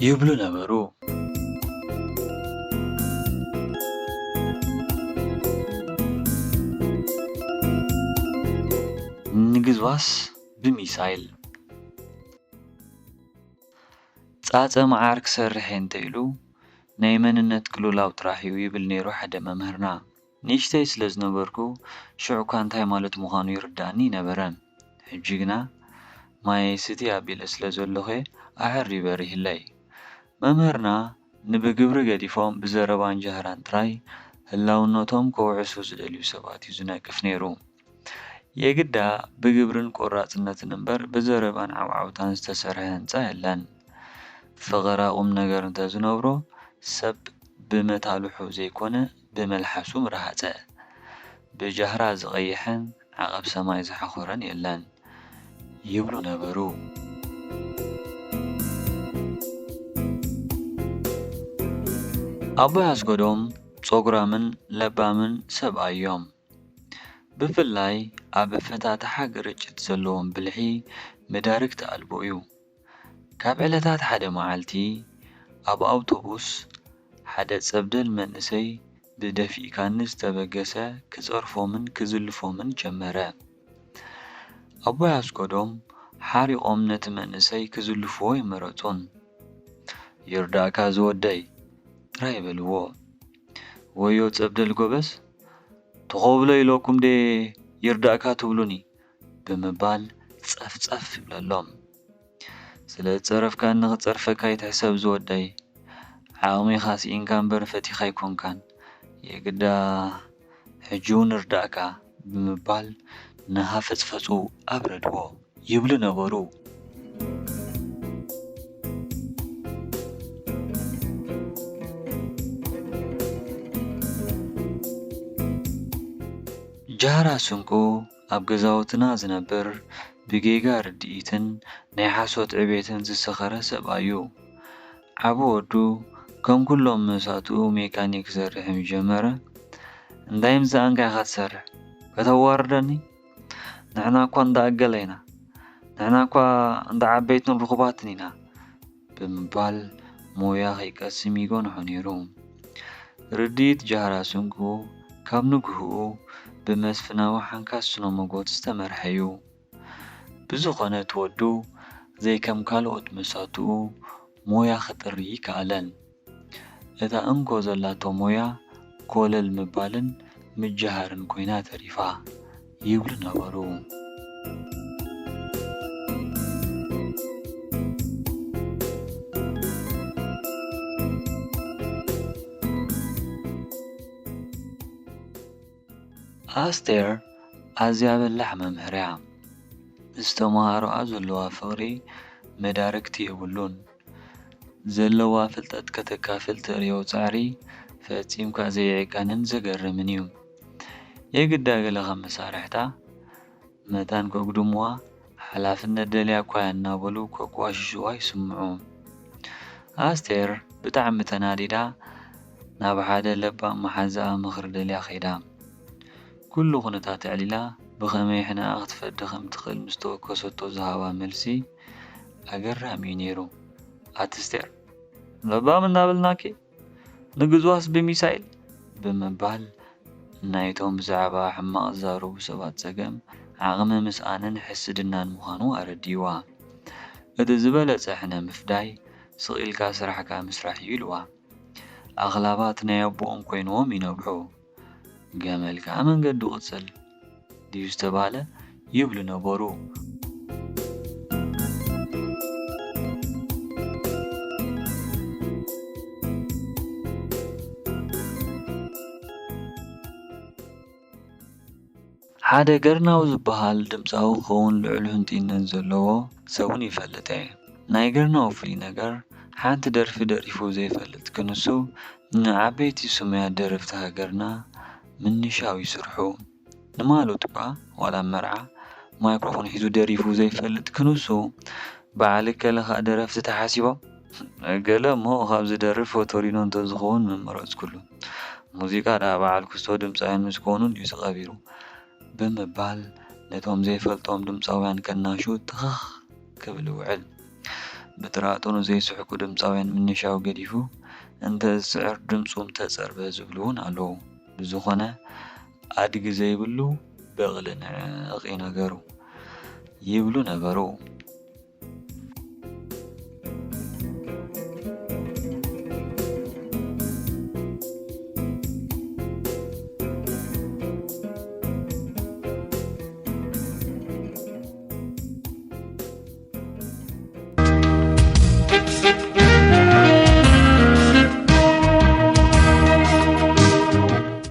ይብሉ ነበሩ። ንግዝዋስ ብሚሳይል ጻጸ መዓር ክሰርሕ እንተኢሉ ናይ መንነት ክሉላው ጥራሕ እዩ ይብል ነይሩ ሓደ መምህርና። ንእሽተይ ስለ ዝነበርኩ ሽዑ እኳ እንታይ ማለት ምዃኑ ይርዳእኒ ነበረ። ሕጂ ግና ማይ ስቲ ኣቢለ ስለ ዘለኹ ኣዕሪበ ይህለይ። መምህርና ንብግብሪ ገዲፎም ብዘረባ እንጀህራን ጥራይ ህላውነቶም ከውዕሱ ዝደልዩ ሰባት እዩ ዝነቅፍ ነይሩ። የግዳ ብግብርን ቆራጽነትን እምበር ብዘረባን ዓውዓውታን ዝተሰርሐ ህንጻ የለን። ፍቕረ ቁም ነገር እንተዝነብሮ ሰብ ብመታልሑ ዘይኮነ ብመልሓሱ ምረሃፀ። ብጃህራ ዝቐይሐን ዓቐብ ሰማይ ዝሓኾረን የለን ይብሉ ነበሩ። ኣቦይ ኣስገዶም ጸጉራምን ለባምን ሰብኣይ እዮም። ብፍላይ ኣብ ፈታተሓ ግርጭት ዘለዎም ብልሒ መዳርግ ተኣልቦ እዩ። ካብ ዕለታት ሓደ መዓልቲ ኣብ ኣውቶቡስ ሓደ ጸብደል መንእሰይ ብደፊእካኒ ዝተበገሰ ክጸርፎምን ክዝልፎምን ጀመረ። ኣቦይ ኣስገዶም ሓሪቖም ነቲ መንእሰይ ክዝልፍዎ ይመረጹን። ይርዳእካ ዝወደይ ጥራይ ይበልዎ። ወዮ ጸብደል ጎበዝ ተኸብሎ ኢለኩም ደ ይርዳእካ ትብሉኒ ብምባል ጸፍጸፍ ይብለሎም። ስለ ጸረፍካ ንኽጸርፈካ ይትሕሰብ ዝወደይ ዓቕሚኻ ስኢንካ እምበር ፈቲኻ ኣይኮንካን የግዳ ሕጂ እውን እርዳእካ ብምባል ንሃፈጽፈጹ ኣብረድዎ ይብሉ ነበሩ። ጃህራ ስንቁ ኣብ ገዛውትና ዝነብር ብጌጋ ርድኢትን ናይ ሓሶት ዕቤትን ዝሰኸረ ሰብኣይ እዩ። ዓብ ወዱ ከም ኩሎም መሳቱ ሜካኒክ ክሰርሕ ጀመረ። እንታይ ምዝኣንካ ኢኻ ትሰርሕ? ከተዋርደኒ? ንሕና እኳ እንዳኣገለ ኢና፣ ንሕና እኳ እንዳ ዓበይትን ርኹባትን ኢና ብምባል ሞያ ከይቀስም ይጎንሖ ነይሩ። ርድኢት ጃህራ ስንቁ ካብ ንግህኡ ብመስፍናዊ ሓንካስ ስነ መጎት ዝተመርሐ እዩ። ብዝኾነ ትወዱ ዘይከም ካልኦት መሳትኡ ሞያ ክጥሪ ይከኣለን። እታ እንኮ ዘላቶ ሞያ ኮለል ምባልን ምጅሃርን ኮይና ተሪፋ ይብሉ ነበሩ። ኣስቴር ኣዝያ በላሕ መምህር እያ። ዝተምሃሮኣ ዘለዋ ፍቕሪ መዳርግቲ የብሉን። ዘለዋ ፍልጠት ከተካፍል ትርእዮ ጻዕሪ ፈጺምካ ዘየዕቃንን ዘገርምን እዩ። የግዳ ገለ ኸም መሳርሕታ መታን ከጉድምዋ ሓላፍነት ደልያ እኳ እናበሉ ከጓሽሽዋ ይስምዑ። ኣስቴር ብጣዕሚ ተናዲዳ ናብ ሓደ ለባም መሓዛኣ ምኽሪ ደልያ ኸይዳ ኩሉ ኩነታት ዕሊላ ብኸመይ ሕናኣ ክትፈዲ ከም ትኽእል ምስ ተወከሰቶ ዝሃባ መልሲ ኣገራሚ እዩ ነይሩ። ኣስቴር ለባም እናበልናኪ ንግዝዋስ ብሚሳይል ብምባል ናይቶም ብዛዕባ ሕማቕ ዝዛረቡ ሰባት ፀገም ዓቕሚ ምስኣንን ሕስድናን ምዃኑ ኣረዲዋ። እቲ ዝበለፀ ሕነ ምፍዳይ ስቒልካ ስራሕካ ምስራሕ እዩ ኢልዋ። ኣኽላባት ናይ ኣቦኦም ኮይኖም ይነብሑ። ገመል ከዓ መንገዱ ቅፅል ድዩ ዝተባሃለ ይብሉ ነበሩ። ሓደ ገርናው ዝበሃል ድምፃዊ ክኸውን ልዑል ህንጢነት ዘለዎ ሰውን ይፈልጥ እየ። ናይ ገርናው ፍሉይ ነገር ሓንቲ ደርፊ ደሪፉ ዘይፈልጥ ክንሱ ንዓበይቲ ሱሙያት ደረፍቲ ሃገርና ምንሻው ይስርሑ። ንማለቱ እኳ ዋላ መርዓ ማይክሮፎን ሒዙ ደሪፉ ዘይፈልጥ ክንሱ በዓል ከለኻ ደረፍቲ ተሓሲቦም ገለ እሞ ካብ ዝደርፍ ፎቶሪኖ እንተዝኸውን ምመረፅ ኩሉ ሙዚቃ ዳ በዓል ክስቶ ድምፃውያን ምስ ኮኑን እዩ ዝቐቢሩ ብምባል ነቶም ዘይፈልጦም ድምፃውያን ከናሹ ትኽኽ ክብል ይውዕል። ብጥራጥኑ ዘይስሕቁ ድምፃውያን ምንሻው ገዲፉ እንተ ዝስዕር ድምፁም ተጸርበ ዝብሉ እውን ኣለዉ። ብዝኾነ ኣድጊ ዘይብሉ በቕሊ ንዕቕ ይነገሩ ይብሉ ነበሩ።